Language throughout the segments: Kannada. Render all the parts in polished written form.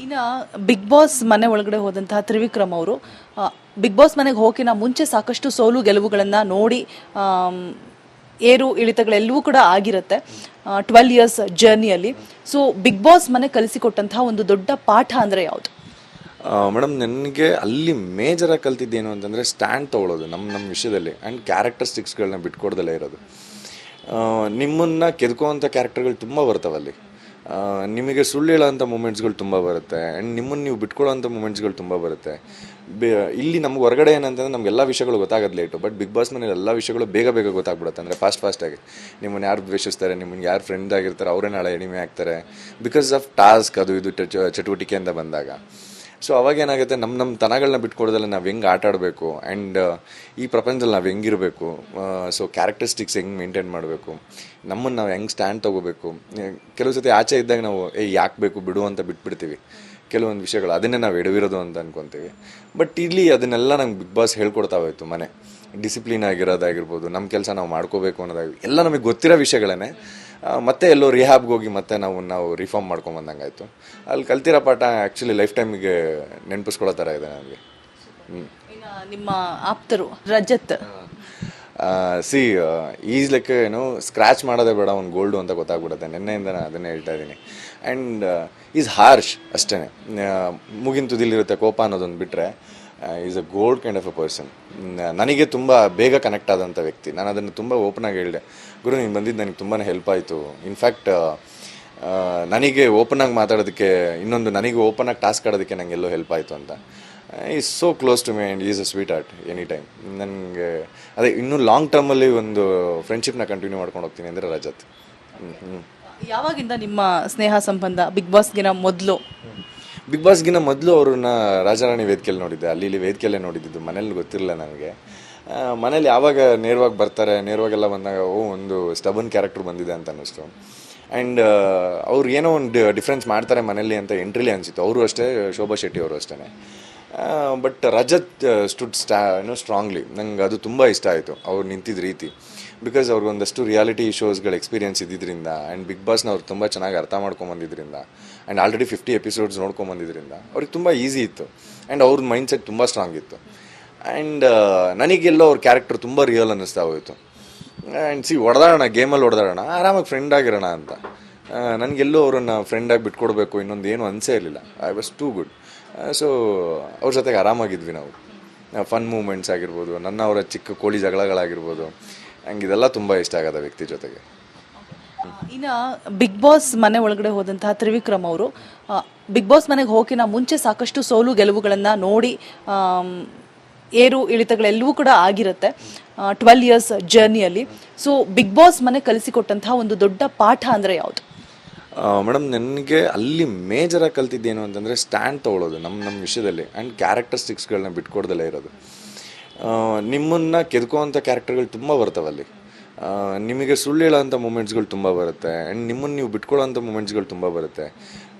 ಇನ್ನು ಬಿಗ್ ಬಾಸ್ ಮನೆ ಒಳಗಡೆ ಹೋದಂತಹ ತ್ರಿವಿಕ್ರಮ್ ಅವರು ಬಿಗ್ ಬಾಸ್ ಮನೆಗೆ ಹೋಗಿನ ಮುಂಚೆ ಸಾಕಷ್ಟು ಸೋಲು ಗೆಲುವುಗಳನ್ನು ನೋಡಿ ಏರು ಇಳಿತಗಳೆಲ್ಲವೂ ಕೂಡ ಆಗಿರುತ್ತೆ 12 ಇಯರ್ಸ್ ಜರ್ನಿಯಲ್ಲಿ. ಸೊ ಬಿಗ್ ಬಾಸ್ ಮನೆ ಕಲಿಸಿಕೊಟ್ಟಂತಹ ಒಂದು ದೊಡ್ಡ ಪಾಠ ಅಂದರೆ ಯಾವುದು? ಮೇಡಮ್, ನನಗೆ ಅಲ್ಲಿ ಮೇಜರಾಗಿ ಕಲ್ತಿದ್ದೇನು ಅಂತಂದರೆ ಸ್ಟ್ಯಾಂಡ್ ತೊಗೊಳ್ಳೋದು ನಮ್ಮ ವಿಷಯದಲ್ಲಿ ಆ್ಯಂಡ್ ಕ್ಯಾರೆಕ್ಟರಿಸ್ಟಿಕ್ಸ್ಗಳನ್ನ ಬಿಟ್ಕೊಡ್ದಲ್ಲೇ ಇರೋದು. ನಿಮ್ಮನ್ನು ಕೆದ್ಕೋವಂಥ ಕ್ಯಾರೆಕ್ಟರ್ಗಳು ತುಂಬ ಬರ್ತಾವಲ್ಲಿ. ನಿಮಗೆ ಸುಳ್ಳು ಹೇಳೋಂಥ ಮೂಮೆಂಟ್ಸ್ಗಳು ತುಂಬ ಬರುತ್ತೆ ಆ್ಯಂಡ್ ನಿಮ್ಮನ್ನು ನೀವು ಬಿಟ್ಕೊಳ್ಳೋಂಥ ಮೂಮೆಂಟ್ಸ್ಗಳು ತುಂಬ ಬರುತ್ತೆ. ಇಲ್ಲಿ ನಮ್ಗೆ ಹೊರಗಡೆ ಏನಂತಂದರೆ ನಮಗೆಲ್ಲ ವಿಷಯಗಳು ಗೊತ್ತಾಗೋದು ಲೇಟು, ಬಟ್ ಬಿಗ್ ಬಾಸ್ ಮನೇಲಿ ಎಲ್ಲ ವಿಷಯಗಳು ಬೇಗ ಬೇಗ ಗೊತ್ತಾಗ್ಬಿಡುತ್ತೆ. ಅಂದರೆ ಫಾಸ್ಟಾಗಿ ನಿಮ್ಮನ್ನು ಯಾರು ದ್ವೇಷಿಸ್ತಾರೆ, ನಿಮ್ಮನ್ನು ಯಾರು ಫ್ರೆಂಡ್ ಆಗಿರ್ತಾರೆ ಅವರೇ ನಾಳೆ ಎಣಿಮೆ ಆಗ್ತಾರೆ ಬಿಕಾಸ್ ಆಫ್ ಟಾಸ್ಕ್, ಅದು ಇದು ಚಟುವಟಿಕೆ ಅಂತ ಬಂದಾಗ. ಸೊ ಅವಾಗೇನಾಗುತ್ತೆ, ನಮ್ಮ ತನಗಳನ್ನ ಬಿಟ್ಕೊಡೋದಲ್ಲ ನಾವು ಹೆಂಗೆ ಆಟ ಆಡಬೇಕು ಆ್ಯಂಡ್ ಈ ಪ್ರಪಂಚದಲ್ಲಿ ನಾವು ಹೆಂಗಿರಬೇಕು, ಸೊ ಕ್ಯಾರೆಕ್ಟರಿಸ್ಟಿಕ್ಸ್ ಹೆಂಗೆ ಮೇಂಟೈನ್ ಮಾಡಬೇಕು, ನಮ್ಮನ್ನು ನಾವು ಹೆಂಗೆ ಸ್ಟ್ಯಾಂಡ್ ತೊಗೋಬೇಕು. ಕೆಲವು ಸತಿ ಆಚೆ ಇದ್ದಾಗ ನಾವು ಯಾಕೆ ಬೇಕು ಬಿಡು ಅಂತ ಬಿಟ್ಬಿಡ್ತೀವಿ ಕೆಲವೊಂದು ವಿಷಯಗಳು, ಅದನ್ನೇ ನಾವು ಎಡವಿರೋದು ಅಂತ ಅನ್ಕೊತೀವಿ. ಬಟ್ ಇಲ್ಲಿ ಅದನ್ನೆಲ್ಲ ನಂಗೆ ಬಿಗ್ ಬಾಸ್ ಹೇಳ್ಕೊಡ್ತಾ ಹೋಯ್ತು. ಮನೆ ಡಿಸಿಪ್ಲಿನ್ ಆಗಿರೋದಾಗಿರ್ಬೋದು, ನಮ್ಮ ಕೆಲಸ ನಾವು ಮಾಡ್ಕೋಬೇಕು ಅನ್ನೋದಾಗಿ ಎಲ್ಲ ನಮಗೆ ಗೊತ್ತಿರೋ ವಿಷಯಗಳೇ ಮತ್ತೆ ಎಲ್ಲೋ ರಿಹ್ಯಾಬ್ಗೆ ಹೋಗಿ ಮತ್ತೆ ನಾವು ರಿಫಾರ್ಮ್ ಮಾಡ್ಕೊಂಬಂದಂಗಾಯಿತು. ಅಲ್ಲಿ ಕಲ್ತಿರೋ ಪಾಠ ಆ್ಯಕ್ಚುಲಿ ಲೈಫ್ ಟೈಮಿಗೆ ನೆನಪಿಸ್ಕೊಳ್ಳೋ ಥರ ಇದೆ ನನಗೆ. ನಿಮ್ಮ ಆಪ್ತರು ರಜತ್ ಈಸ್ ಲೈಕ್ ಸ್ಕ್ರ್ಯಾಚ್ ಮಾಡೋದೇ ಬೇಡ ಅವ್ನು ಗೋಲ್ಡು ಅಂತ ಗೊತ್ತಾಗ್ಬಿಡುತ್ತೆ. ನಿನ್ನೆಯಿಂದ ನಾನು ಅದನ್ನೇ ಹೇಳ್ತಾ ಇದ್ದೀನಿ. ಆ್ಯಂಡ್ ಈಸ್ ಹಾರ್ಶ್ ಅಷ್ಟೇ, ಮುಗಿನ ತುದಿಲಿರುತ್ತೆ ಕೋಪ ಅನ್ನೋದೊಂದು ಬಿಟ್ಟರೆ is a gold kind of a person. ನನಗೆ ತುಂಬ ಬೇಗ ಕನೆಕ್ಟ್ ಆದಂಥ ವ್ಯಕ್ತಿ. ನಾನು ಅದನ್ನು ತುಂಬ ಓಪನಾಗಿ ಹೇಳಿದೆ, ಗುರು ನೀನು ಬಂದಿದ್ದು ನನಗೆ ತುಂಬಾ ಹೆಲ್ಪ್ ಆಯಿತು. ಇನ್ಫ್ಯಾಕ್ಟ್ ನನಗೆ ಓಪನಾಗಿ ಮಾತಾಡೋದಕ್ಕೆ, ನನಗೆ ಓಪನಾಗಿ ಟಾಸ್ಕ್ ಆಡೋದಕ್ಕೆ ನನಗೆ ಎಲ್ಲೋ ಹೆಲ್ಪ್ ಆಯಿತು ಅಂತ. Is so close to me and is a sweetheart any time. ನನಗೆ ಅದೇ ಇನ್ನೂ ಲಾಂಗ್ ಟರ್ಮಲ್ಲಿ ಒಂದು ಫ್ರೆಂಡ್ಶಿಪ್ನ ಕಂಟಿನ್ಯೂ ಮಾಡ್ಕೊಂಡು ಹೋಗ್ತೀನಿ ಅಂದರೆ ರಜತ್. ಯಾವಾಗಿಂದ ನಿಮ್ಮ ಸ್ನೇಹ ಸಂಬಂಧ? ಬಿಗ್ ಬಾಸ್ಗಿನ ಮೊದಲು ಅವ್ರನ್ನ ರಾಜಾರಾಣಿ ವೇದಿಕೆಯಲ್ಲಿ ನೋಡಿದ್ದೆ, ಅಲ್ಲಿ ವೇದಿಕೆಯಲ್ಲೇ ನೋಡಿದ್ದು, ಮನೇಲಿ ಗೊತ್ತಿರಲಿಲ್ಲ ನನಗೆ. ಮನೇಲಿ ಯಾವಾಗ ನೇರವಾಗಿ ಬರ್ತಾರೆ, ನೇರವಾಗೆಲ್ಲ ಬಂದಾಗ ಒಂದು ಸ್ಟಬನ್ ಕ್ಯಾರೆಕ್ಟರ್ ಬಂದಿದೆ ಅಂತ ಅನ್ನಿಸ್ತು. ಆ್ಯಂಡ್ ಅವ್ರು ಏನೋ ಒಂದು ಡಿಫ್ರೆನ್ಸ್ ಮಾಡ್ತಾರೆ ಮನೇಲಿ ಅಂತ ಎಂಟ್ರಿಲಿ ಅನಿಸಿತ್ತು. ಅವರು ಅಷ್ಟೇ, ಶೋಭಾ ಶೆಟ್ಟಿ ಅವರು ಅಷ್ಟೇ. But Rajath stood strongly. ನಂಗೆ ಅದು ತುಂಬ ಇಷ್ಟ ಆಯಿತು ಅವ್ರು ನಿಂತಿದ್ದ ರೀತಿ. ಬಿಕಾಸ್ ಅವ್ರಿಗೊಂದಷ್ಟು ರಿಯಾಲಿಟಿ ಶೋಸ್ಗಳ ಎಕ್ಸ್ಪೀರಿಯನ್ಸ್ ಇದ್ದಿದ್ದರಿಂದ ಆ್ಯಂಡ್ ಬಿಗ್ ಬಾಸ್ನ ಅವ್ರು ತುಂಬ ಚೆನ್ನಾಗಿ ಅರ್ಥ ಮಾಡ್ಕೊಂಬಂದಿದ್ದರಿಂದ ಆ್ಯಂಡ್ ಆಲ್ರೆಡಿ 50 ಎಪಿಸೋಡ್ಸ್ ನೋಡ್ಕೊಂಬಂದಿದ್ದರಿಂದ ಅವ್ರಿಗೆ ತುಂಬ ಈಸಿ ಇತ್ತು. ಆ್ಯಂಡ್ ಅವ್ರ ಮೈಂಡ್ ಸೆಟ್ ತುಂಬ ಸ್ಟ್ರಾಂಗ್ ಇತ್ತು. ಆ್ಯಂಡ್ ನನಗೆಲ್ಲೋ ಅವ್ರ ಕ್ಯಾರೆಕ್ಟರ್ ತುಂಬ ರಿಯಲ್ ಅನ್ನಿಸ್ತಾ ಹೋಯಿತು. ಆ್ಯಂಡ್ ಹೊಡೆದಾಡೋಣ, ಗೇಮಲ್ಲಿ ಹೊಡೆದಾಡೋಣ, ಆರಾಮಾಗಿ ಫ್ರೆಂಡ್ ಆಗಿರೋಣ ಅಂತ. ನನಗೆಲ್ಲೂ ಅವ್ರನ್ನ ಫ್ರೆಂಡಾಗಿ ಬಿಟ್ಕೊಡ್ಬೇಕು ಇನ್ನೊಂದು ಏನು ಅನಿಸೇ ಇರಲಿಲ್ಲ. I was too good. So ಅವ್ರ ಜೊತೆಗೆ ಆರಾಮಾಗಿದ್ವಿ ನಾವು. ಫನ್ ಮೂಮೆಂಟ್ಸ್ ಆಗಿರ್ಬೋದು, ಅವರ ಚಿಕ್ಕ ಕೋಳಿ ಜಗಳಗಳಾಗಿರ್ಬೋದು, ಹಂಗೆ ಇದೆಲ್ಲ ತುಂಬ ಇಷ್ಟ ಆಗೋದ ವ್ಯಕ್ತಿ ಜೊತೆಗೆ. ಇನ್ನು ಬಿಗ್ ಬಾಸ್ ಮನೆ ಒಳಗಡೆ ಹೋದಂತಹ ತ್ರಿವಿಕ್ರಮ್ ಅವರು ಬಿಗ್ ಬಾಸ್ ಮನೆಗೆ ಹೋಗಿನ ಮುಂಚೆ ಸಾಕಷ್ಟು ಸೋಲು ಗೆಲುವುಗಳನ್ನು ನೋಡಿ ಏರು ಇಳಿತಗಳೆಲ್ಲವೂ ಕೂಡ ಆಗಿರುತ್ತೆ 12 ಇಯರ್ಸ್ ಜರ್ನಿಯಲ್ಲಿ. ಸೊ ಬಿಗ್ ಬಾಸ್ ಮನೆ ಕಲಿಸಿಕೊಟ್ಟಂತಹ ಒಂದು ದೊಡ್ಡ ಪಾಠ ಅಂದರೆ ಯಾವುದು? ಮೇಡಮ್, ನನಗೆ ಅಲ್ಲಿ ಮೇಜರಾಗಿ ಕಲ್ತಿದ್ದೇನು ಅಂತಂದರೆ ಸ್ಟ್ಯಾಂಡ್ ತೊಗೊಳ್ಳೋದು ನಮ್ಮ ವಿಷಯದಲ್ಲಿ ಆ್ಯಂಡ್ ಕ್ಯಾರೆಕ್ಟರಿಸ್ಟಿಕ್ಸ್ಗಳನ್ನ ಬಿಟ್ಕೊಡ್ದಲ್ಲೇ ಇರೋದು. ನಿಮ್ಮನ್ನು ಕೆದ್ಕೋವಂಥ ಕ್ಯಾರೆಕ್ಟರ್ಗಳು ತುಂಬ ಬರ್ತಾವಲ್ಲಿ. ನಿಮಗೆ ಸುಳ್ಳು ಹೇಳೋಂಥ ಮೂಮೆಂಟ್ಸ್ಗಳು ತುಂಬ ಬರುತ್ತೆ ಆ್ಯಂಡ್ ನಿಮ್ಮನ್ನು ನೀವು ಬಿಟ್ಕೊಳ್ಳೋಂಥ ಮೂಮೆಂಟ್ಸ್ಗಳು ತುಂಬ ಬರುತ್ತೆ.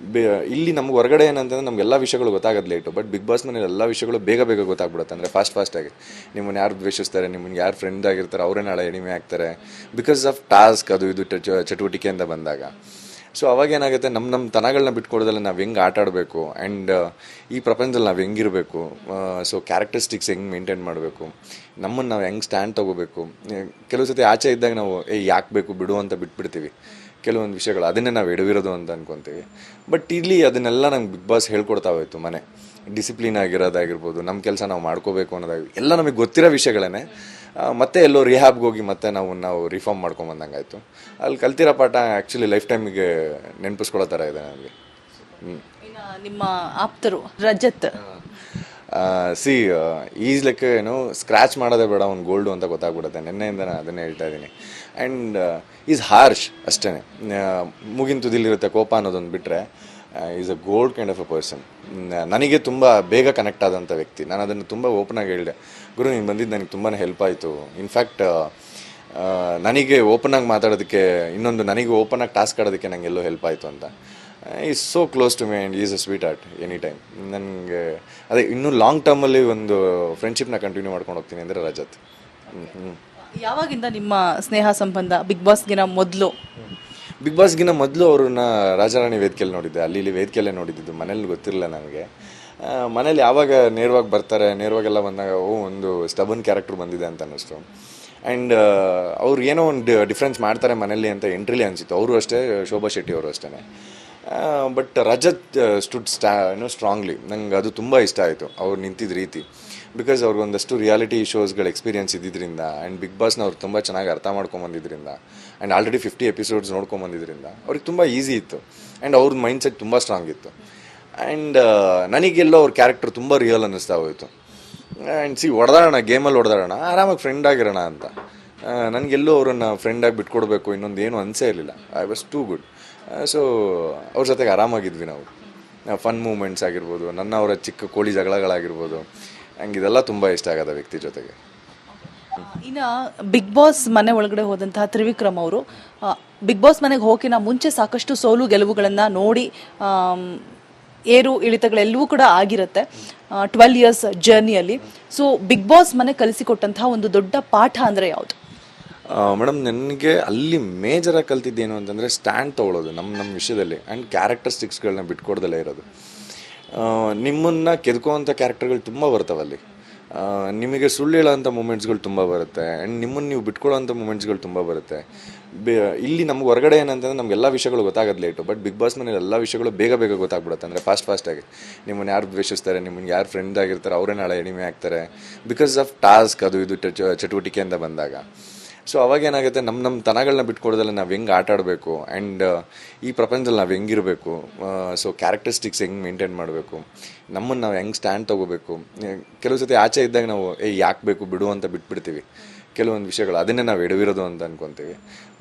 ಇಲ್ಲಿ ನಮ್ಗೆ ಹೊರಗಡೆ ಏನಂತಂದರೆ ನಮಗೆಲ್ಲ ವಿಷಯಗಳು ಗೊತ್ತಾಗೋದು ಲೇಟು, ಬಟ್ ಬಿಗ್ ಬಾಸ್ ಮನೇಲಿ ಎಲ್ಲ ವಿಷಯಗಳು ಬೇಗ ಬೇಗ ಗೊತ್ತಾಗ್ಬಿಡುತ್ತೆ. ಅಂದರೆ ಫಾಸ್ಟಾಗಿ ನಿಮ್ಮನ್ನು ಯಾರು ದ್ವೇಷಿಸ್ತಾರೆ, ನಿಮ್ಮನ್ನು ಯಾರು ಫ್ರೆಂಡ್ ಆಗಿರ್ತಾರೆ ಅವರೇ ನಾಳೆ ಎಣಿಮೆ ಆಗ್ತಾರೆ ಬಿಕಾಸ್ ಆಫ್ ಟಾಸ್ಕ್, ಅದು ಇದು ಚಟುವಟಿಕೆ ಅಂತ ಬಂದಾಗ. ಸೊ ಅವಾಗೇನಾಗುತ್ತೆ, ನಮ್ಮ ತನಗಳನ್ನ ಬಿಟ್ಕೊಡೋದಲ್ಲ ನಾವು ಹೆಂಗೆ ಆಟ ಆಡಬೇಕು ಆ್ಯಂಡ್ ಈ ಪ್ರಪಂಚದಲ್ಲಿ ನಾವು ಹೆಂಗಿರಬೇಕು, ಸೊ ಕ್ಯಾರೆಕ್ಟರಿಸ್ಟಿಕ್ಸ್ ಹೆಂಗೆ ಮೇಂಟೈನ್ ಮಾಡಬೇಕು, ನಮ್ಮನ್ನು ನಾವು ಹೆಂಗೆ ಸ್ಟ್ಯಾಂಡ್ ತೊಗೋಬೇಕು. ಕೆಲವು ಸತಿ ಆಚೆ ಇದ್ದಾಗ ನಾವು ಯಾಕೆ ಬೇಕು ಬಿಡು ಅಂತ ಬಿಟ್ಬಿಡ್ತೀವಿ ಕೆಲವೊಂದು ವಿಷಯಗಳು, ಅದನ್ನೇ ನಾವು ಎಡವಿರೋದು ಅಂತ ಅನ್ಕೊತೀವಿ. ಬಟ್ ಇಲ್ಲಿ ಅದನ್ನೆಲ್ಲ ನಂಗೆ ಬಿಗ್ ಬಾಸ್ ಹೇಳ್ಕೊಡ್ತಾ ಹೋಯ್ತು. ಮನೆ ಡಿಸಿಪ್ಲಿನ್ ಆಗಿರೋದಾಗಿರ್ಬೋದು, ನಮ್ಮ ಕೆಲಸ ನಾವು ಮಾಡ್ಕೋಬೇಕು ಅನ್ನೋದಾಗಿ ಎಲ್ಲ ನಮಗೆ ಗೊತ್ತಿರೋ ವಿಷಯಗಳೇ ಮತ್ತೆ ಎಲ್ಲೋ ರಿಹ್ಯಾಬ್ಗೆ ಹೋಗಿ ಮತ್ತೆ ನಾವು ರಿಫಾರ್ಮ್ ಮಾಡ್ಕೊಂಬಂದಂಗಾಯಿತು. ಅಲ್ಲಿ ಕಲ್ತಿರೋ ಪಾಠ ಆ್ಯಕ್ಚುಲಿ ಲೈಫ್ ಟೈಮಿಗೆ ನೆನಪಿಸ್ಕೊಳ್ಳೋ ಥರ ಇದೆ ನನಗೆ. ನಿಮ್ಮ ಆಪ್ತರು ರಜತ್ ಈಸ್ ಲೈಕ್ ಸ್ಕ್ರ್ಯಾಚ್ ಮಾಡೋದೇ ಬೇಡ ಅವ್ನು ಗೋಲ್ಡು ಅಂತ ಗೊತ್ತಾಗ್ಬಿಡುತ್ತೆ. ನಿನ್ನೆಯಿಂದ ನಾನು ಅದನ್ನೇ ಹೇಳ್ತಾ ಇದ್ದೀನಿ. ಆ್ಯಂಡ್ ಈಸ್ ಹಾರ್ಶ್ ಅಷ್ಟೇ, ಮುಗಿನ ತುದಿಲಿರುತ್ತೆ ಕೋಪ ಅನ್ನೋದೊಂದು ಬಿಟ್ಟರೆ is a gold kind of a person. ನನಗೆ ತುಂಬ ಬೇಗ ಕನೆಕ್ಟ್ ಆದಂಥ ವ್ಯಕ್ತಿ. ನಾನು ಅದನ್ನು ತುಂಬ ಓಪನಾಗಿ ಹೇಳಿದೆ, ಗುರು ನೀನು ಬಂದಿದ್ದು ನನಗೆ ತುಂಬಾ ಹೆಲ್ಪ್ ಆಯಿತು. ಇನ್ಫ್ಯಾಕ್ಟ್ ನನಗೆ ಓಪನಾಗಿ ಮಾತಾಡೋದಕ್ಕೆ, ನನಗೆ ಓಪನಾಗಿ ಟಾಸ್ಕ್ ಆಡೋದಕ್ಕೆ ನನಗೆ ಎಲ್ಲೋ ಹೆಲ್ಪ್ ಆಯಿತು ಅಂತ. Is so close to me and is a sweetheart any time. ನನಗೆ ಅದೇ ಇನ್ನೂ ಲಾಂಗ್ ಟರ್ಮಲ್ಲಿ ಒಂದು ಫ್ರೆಂಡ್ಶಿಪ್ನ ಕಂಟಿನ್ಯೂ ಮಾಡ್ಕೊಂಡು ಹೋಗ್ತೀನಿ ಅಂದರೆ ರಜತ್. ಯಾವಾಗಿಂದ ನಿಮ್ಮ ಸ್ನೇಹ ಸಂಬಂಧ? ಬಿಗ್ ಬಾಸ್ಗಿನ ಬಿಗ್ ಬಾಸ್ಗಿನ್ನ ಮೊದಲು ಅವ್ರನ್ನ ರಾಜಾರಾಣಿ ವೇದಿಕೆಯಲ್ಲಿ ನೋಡಿದ್ದೆ, ಅಲ್ಲಿ ಇಲ್ಲಿ ವೇದಿಕೆಯಲ್ಲೇ ನೋಡಿದ್ದು, ಮನೇಲಿ ಗೊತ್ತಿರಲಿಲ್ಲ ನನಗೆ. ಮನೇಲಿ ಯಾವಾಗ ನೇರವಾಗಿ ಬರ್ತಾರೆ, ನೇರವಾಗೆಲ್ಲ ಬಂದಾಗ ಒಂದು ಸ್ಟಬನ್ ಕ್ಯಾರೆಕ್ಟರ್ ಬಂದಿದೆ ಅಂತ ಅನ್ನಿಸ್ತು. ಆ್ಯಂಡ್ ಅವ್ರು ಏನೋ ಒಂದು ಡಿಫ್ರೆನ್ಸ್ ಮಾಡ್ತಾರೆ ಮನೇಲಿ ಅಂತ ಎಂಟ್ರಿಲಿ ಅನಿಸಿತ್ತು. ಅವರು ಅಷ್ಟೇ, ಶೋಭಾ ಶೆಟ್ಟಿ ಅವರು ಅಷ್ಟೇ. But Rajath stood strongly. ನಂಗೆ ಅದು ತುಂಬ ಇಷ್ಟ ಆಯಿತು ಅವ್ರು ನಿಂತಿದ್ದ ರೀತಿ. ಬಿಕಾಸ್ ಅವ್ರಿಗೊಂದಷ್ಟು ರಿಯಾಲಿಟಿ ಶೋಸ್ಗಳ ಎಕ್ಸ್ಪೀರಿಯನ್ಸ್ ಇದ್ದಿದ್ದರಿಂದ ಆ್ಯಂಡ್ ಬಿಗ್ ಬಾಸ್ನ ಅವ್ರು ತುಂಬ ಚೆನ್ನಾಗಿ ಅರ್ಥ ಮಾಡ್ಕೊಂಬಂದಿದ್ದರಿಂದ ಆ್ಯಂಡ್ ಆಲ್ರೆಡಿ 50 ಎಪಿಸೋಡ್ಸ್ ನೋಡ್ಕೊಂಬಂದಿದ್ದರಿಂದ ಅವ್ರಿಗೆ ತುಂಬ ಈಸಿ ಇತ್ತು. ಆ್ಯಂಡ್ ಅವ್ರದ್ದು ಮೈಂಡ್ ಸೆಟ್ ತುಂಬ ಸ್ಟ್ರಾಂಗ್ ಇತ್ತು. ಆ್ಯಂಡ್ ನನಗೆಲ್ಲೋ ಅವ್ರ ಕ್ಯಾರೆಕ್ಟರ್ ತುಂಬ ರಿಯಲ್ ಅನ್ನಿಸ್ತಾ ಹೋಯಿತು. ಆ್ಯಂಡ್ ಹೊಡೆದಾಡೋಣ, ಗೇಮಲ್ಲಿ ಹೊಡೆದಾಡೋಣ, ಆರಾಮಾಗಿ ಫ್ರೆಂಡ್ ಆಗಿರೋಣ ಅಂತ. ನನಗೆಲ್ಲೂ ಅವ್ರನ್ನ ಫ್ರೆಂಡಾಗಿ ಬಿಟ್ಕೊಡ್ಬೇಕು ಇನ್ನೊಂದು ಏನು ಅನಿಸೇ ಇರಲಿಲ್ಲ. I was too good. So ಅವ್ರ ಜೊತೆಗೆ ಆರಾಮಾಗಿದ್ವಿ ನಾವು. ಫನ್ ಮೂಮೆಂಟ್ಸ್ ಆಗಿರ್ಬೋದು, ಅವರ ಚಿಕ್ಕ ಕೋಳಿ ಜಗಳಗಳಾಗಿರ್ಬೋದು, ಹಂಗೆ ಇದೆಲ್ಲ ತುಂಬ ಇಷ್ಟ ಆಗದ ವ್ಯಕ್ತಿ ಜೊತೆಗೆ. ಇನ್ನು ಬಿಗ್ ಬಾಸ್ ಮನೆ ಒಳಗಡೆ ಹೋದಂತಹ ತ್ರಿವಿಕ್ರಮ್ ಅವರು ಬಿಗ್ ಬಾಸ್ ಮನೆಗೆ ಹೋಗಿನ ಮುಂಚೆ ಸಾಕಷ್ಟು ಸೋಲು ಗೆಲುವುಗಳನ್ನು ನೋಡಿ ಏರು ಇಳಿತಗಳೆಲ್ಲವೂ ಕೂಡ ಆಗಿರುತ್ತೆ 12 ಇಯರ್ಸ್ ಜರ್ನಿಯಲ್ಲಿ. ಸೊ ಬಿಗ್ ಬಾಸ್ ಮನೆ ಕಲಿಸಿಕೊಟ್ಟಂತಹ ಒಂದು ದೊಡ್ಡ ಪಾಠ ಅಂದರೆ ಯಾವುದು? ಮೇಡಮ್, ನನಗೆ ಅಲ್ಲಿ ಮೇಜರಾಗಿ ಕಲ್ತಿದ್ದೇನು ಅಂತಂದರೆ ಸ್ಟ್ಯಾಂಡ್ ತೊಗೊಳೋದು ನಮ್ಮ ವಿಷಯದಲ್ಲಿ ಆ್ಯಂಡ್ ಕ್ಯಾರೆಕ್ಟರಿಸ್ಟಿಕ್ಸ್ಗಳನ್ನ ಬಿಟ್ಕೊಡ್ದಲ್ಲೇ ಇರೋದು. ನಿಮ್ಮನ್ನು ಕೆದ್ಕೋವಂಥ ಕ್ಯಾರೆಕ್ಟರ್ಗಳು ತುಂಬ ಬರ್ತಾವಲ್ಲಿ. ನಿಮಗೆ ಸುಳ್ಳು ಹೇಳೋವಂಥ ಮೂಮೆಂಟ್ಸ್ಗಳು ತುಂಬ ಬರುತ್ತೆ ಆ್ಯಂಡ್ ನಿಮ್ಮನ್ನು ನೀವು ಬಿಟ್ಕೊಳ್ಳೋವಂಥ ಮೂಮೆಂಟ್ಸ್ಗಳು ತುಂಬ ಬರುತ್ತೆ. ಇಲ್ಲಿ ನಮ್ಗೆ ಹೊರಗಡೆ ಏನಂತಂದರೆ ನಮಗೆಲ್ಲ ವಿಷಯಗಳು ಗೊತ್ತಾಗೋದು ಲೇಟು. ಬಟ್ ಬಿಗ್ ಬಾಸ್ ಮನೇಲಿ ಎಲ್ಲ ವಿಷಯಗಳು ಬೇಗ ಗೊತ್ತಾಗ್ಬಿಡುತ್ತೆ. ಅಂದರೆ ಫಾಸ್ಟಾಗಿ ನಿಮ್ಮನ್ನು ಯಾರು ದ್ವೇಷಿಸ್ತಾರೆ, ನಿಮ್ಮನ್ನು ಯಾರು ಫ್ರೆಂಡ್ ಆಗಿರ್ತಾರೆ ಅವರೇ ನಾಳೆ ಎಣಿಮೆ ಆಗ್ತಾರೆ ಬಿಕಾಸ್ ಆಫ್ ಟಾಸ್ಕ್, ಅದು ಇದು ಚಟುವಟಿಕೆ ಅಂತ ಬಂದಾಗ. ಸೊ ಅವಾಗೇನಾಗುತ್ತೆ, ನಮ್ಮ ತನಗಳನ್ನ ಬಿಟ್ಕೊಡೋದಲ್ಲ, ನಾವು ಹೆಂಗೆ ಆಟ ಆಡಬೇಕು ಆ್ಯಂಡ್ ಈ ಪ್ರಪಂಚದಲ್ಲಿ ನಾವು ಹೆಂಗಿರಬೇಕು, ಸೊ ಕ್ಯಾರೆಕ್ಟರಿಸ್ಟಿಕ್ಸ್ ಹೆಂಗೆ ಮೇಂಟೈನ್ ಮಾಡಬೇಕು, ನಮ್ಮನ್ನು ನಾವು ಹೆಂಗೆ ಸ್ಟ್ಯಾಂಡ್ ತೊಗೋಬೇಕು. ಕೆಲವು ಸತಿ ಆಚೆ ಇದ್ದಾಗ ನಾವು ಯಾಕೆ ಬೇಕು ಬಿಡು ಅಂತ ಬಿಟ್ಬಿಡ್ತೀವಿ ಕೆಲವೊಂದು ವಿಷಯಗಳು, ಅದನ್ನೇ ನಾವು ಎಡವಿರೋದು ಅಂತ ಅನ್ಕೊತೀವಿ.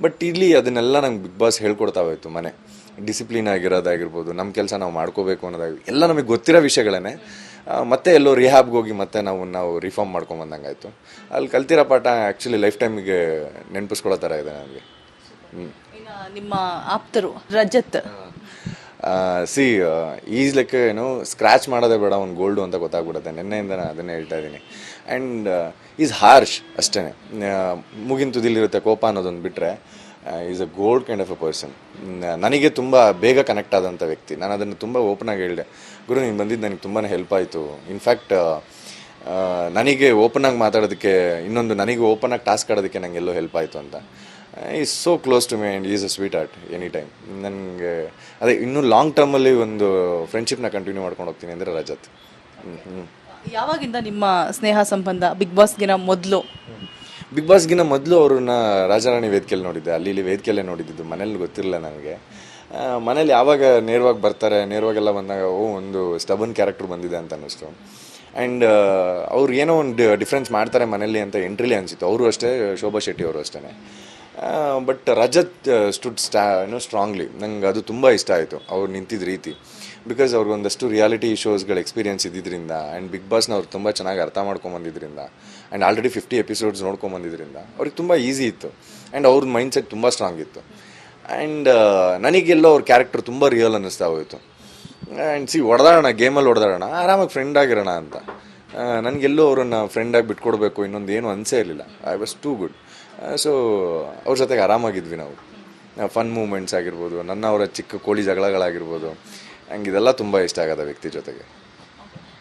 ಬಟ್ ಇಲ್ಲಿ ಅದನ್ನೆಲ್ಲ ನಂಗೆ ಬಿಗ್ ಬಾಸ್ ಹೇಳ್ಕೊಡ್ತಾ ಹೋಯ್ತು. ಮನೆ ಡಿಸಿಪ್ಲಿನ್ ಆಗಿರೋದಾಗಿರ್ಬೋದು, ನಮ್ಮ ಕೆಲಸ ನಾವು ಮಾಡ್ಕೋಬೇಕು ಅನ್ನೋದಾಗಿ ಎಲ್ಲ ನಮಗೆ ಗೊತ್ತಿರೋ ವಿಷಯಗಳೇ ಮತ್ತೆ ಎಲ್ಲೋ ರಿಹ್ಯಾಬ್ಗೆ ಹೋಗಿ ಮತ್ತೆ ನಾವು ರಿಫಾರ್ಮ್ ಮಾಡ್ಕೊಂಬಂದಂಗಾಯಿತು. ಅಲ್ಲಿ ಕಲ್ತಿರೋ ಪಾಠ ಆ್ಯಕ್ಚುಲಿ ಲೈಫ್ ಟೈಮಿಗೆ ನೆನಪಿಸ್ಕೊಳ್ಳೋ ಥರ ಇದೆ ನನಗೆ. ನಿಮ್ಮ ಆಪ್ತರು ರಜತ್ ಈಸ್ ಲೈಕ್ ಸ್ಕ್ರ್ಯಾಚ್ ಮಾಡೋದೇ ಬೇಡ, ಒಂದು ಗೋಲ್ಡು ಅಂತ ಗೊತ್ತಾಗ್ಬಿಡುತ್ತೆ. ನಿನ್ನೆಯಿಂದ ನಾನು ಅದನ್ನೇ ಹೇಳ್ತಾ ಇದ್ದೀನಿ. ಆ್ಯಂಡ್ ಈಸ್ ಹಾರ್ಶ್ ಅಷ್ಟೇ, ಮುಗಿನ ತುದಿಲಿರುತ್ತೆ ಕೋಪ ಅನ್ನೋದೊಂದು ಬಿಟ್ಟರೆ is a gold kind of a person. ನನಗೆ ತುಂಬ ಬೇಗ ಕನೆಕ್ಟ್ ಆದಂಥ ವ್ಯಕ್ತಿ. ನಾನು ಅದನ್ನು ತುಂಬ ಓಪನಾಗಿ ಹೇಳಿದೆ, ಗುರು ನೀನು ಬಂದಿದ್ದು ನನಗೆ ತುಂಬಾ ಹೆಲ್ಪ್ ಆಯಿತು. ಇನ್ಫ್ಯಾಕ್ಟ್ ನನಗೆ ಓಪನಾಗಿ ಮಾತಾಡೋದಕ್ಕೆ, ನನಗೆ ಓಪನಾಗಿ ಟಾಸ್ಕ್ ಆಡೋದಕ್ಕೆ ನನಗೆಲ್ಲೋ ಹೆಲ್ಪ್ ಆಯಿತು ಅಂತ. Is so close to me and is a sweetheart any time. ನನಗೆ ಅದೇ ಇನ್ನೂ ಲಾಂಗ್ ಟರ್ಮಲ್ಲಿ ಒಂದು ಫ್ರೆಂಡ್ಶಿಪ್ನ ಕಂಟಿನ್ಯೂ ಮಾಡ್ಕೊಂಡು ಹೋಗ್ತೀನಿ ಅಂದರೆ ರಜತ್. ಯಾವಾಗಿಂದ ನಿಮ್ಮ ಸ್ನೇಹ ಸಂಬಂಧ? ಬಿಗ್ ಬಾಸ್ಗಿನ ಮೊದಲು ಅವ್ರನ್ನ ರಾಜಾರಾಣಿ ವೇದಿಕೆಯಲ್ಲಿ ನೋಡಿದ್ದೆ, ಅಲ್ಲಿ ಇಲ್ಲಿ ವೇದಿಕೆಯಲ್ಲೇ ನೋಡಿದ್ದು, ಮನೇಲಿ ಗೊತ್ತಿರಲಿಲ್ಲ ನನಗೆ. ಮನೇಲಿ ಯಾವಾಗ ನೇರವಾಗಿ ಬರ್ತಾರೆ, ನೇರವಾಗೆಲ್ಲ ಬಂದಾಗ ಒಂದು ಸ್ಟಬನ್ ಕ್ಯಾರೆಕ್ಟರ್ ಬಂದಿದೆ ಅಂತ ಅನ್ನಿಸ್ತು. ಆ್ಯಂಡ್ ಅವ್ರು ಏನೋ ಒಂದು ಡಿಫ್ರೆನ್ಸ್ ಮಾಡ್ತಾರೆ ಮನೇಲಿ ಅಂತ ಎಂಟ್ರಿಲಿ ಅನಿಸಿತ್ತು. ಅವರು ಅಷ್ಟೇ, ಶೋಭಾ ಶೆಟ್ಟಿ ಅವರು ಅಷ್ಟೇ. But Rajath stood strongly. ನಂಗೆ ಅದು ತುಂಬ ಇಷ್ಟ ಆಯಿತು ಅವ್ರು ನಿಂತಿದ್ದ ರೀತಿ. ಬಿಕಾಸ್ ಅವ್ರಿಗೊಂದಷ್ಟು ರಿಯಾಲಿಟಿ ಶೋಸ್ಗಳ ಎಕ್ಸ್ಪೀರಿಯನ್ಸ್ ಇದ್ದಿದ್ದರಿಂದ ಆ್ಯಂಡ್ ಬಿಗ್ ಬಾಸ್ನ ಅವ್ರು ತುಂಬ ಚೆನ್ನಾಗಿ ಅರ್ಥ ಮಾಡ್ಕೊಂಬಂದಿದ್ದರಿಂದ ಆ್ಯಂಡ್ ಆಲ್ರೆಡಿ 50 ಎಪಿಸೋಡ್ಸ್ ನೋಡ್ಕೊಂಬಂದಿದ್ದರಿಂದ ಅವ್ರಿಗೆ ತುಂಬ ಈಸಿ ಇತ್ತು. ಆ್ಯಂಡ್ ಅವ್ರದ್ದು ಮೈಂಡ್ ಸೆಟ್ ತುಂಬ ಸ್ಟ್ರಾಂಗ್ ಇತ್ತು. ಆ್ಯಂಡ್ ನನಗೆಲ್ಲೋ ಅವ್ರ ಕ್ಯಾರೆಕ್ಟರ್ ತುಂಬ ರಿಯಲ್ ಅನ್ನಿಸ್ತಾ ಹೋಯಿತು. ಆ್ಯಂಡ್ ಹೊಡೆದಾಡೋಣ, ಗೇಮಲ್ಲಿ ಹೊಡೆದಾಡೋಣ, ಆರಾಮಾಗಿ ಫ್ರೆಂಡ್ ಆಗಿರೋಣ ಅಂತ. ನನಗೆಲ್ಲೂ ಅವ್ರನ್ನ ಫ್ರೆಂಡಾಗಿ ಬಿಟ್ಕೊಡ್ಬೇಕು ಇನ್ನೊಂದು ಏನು ಅನಿಸೇ ಇರಲಿಲ್ಲ. I was too good. So ಅವ್ರ ಜೊತೆಗೆ ಆರಾಮಾಗಿದ್ವಿ ನಾವು. ಫನ್ ಮೂಮೆಂಟ್ಸ್ ಆಗಿರ್ಬೋದು, ಅವರ ಚಿಕ್ಕ ಕೋಳಿ ಜಗಳಗಳಾಗಿರ್ಬೋದು, ಹಂಗೆ ಇದೆಲ್ಲ ತುಂಬ ಇಷ್ಟ ಆಗದ ವ್ಯಕ್ತಿ ಜೊತೆಗೆ.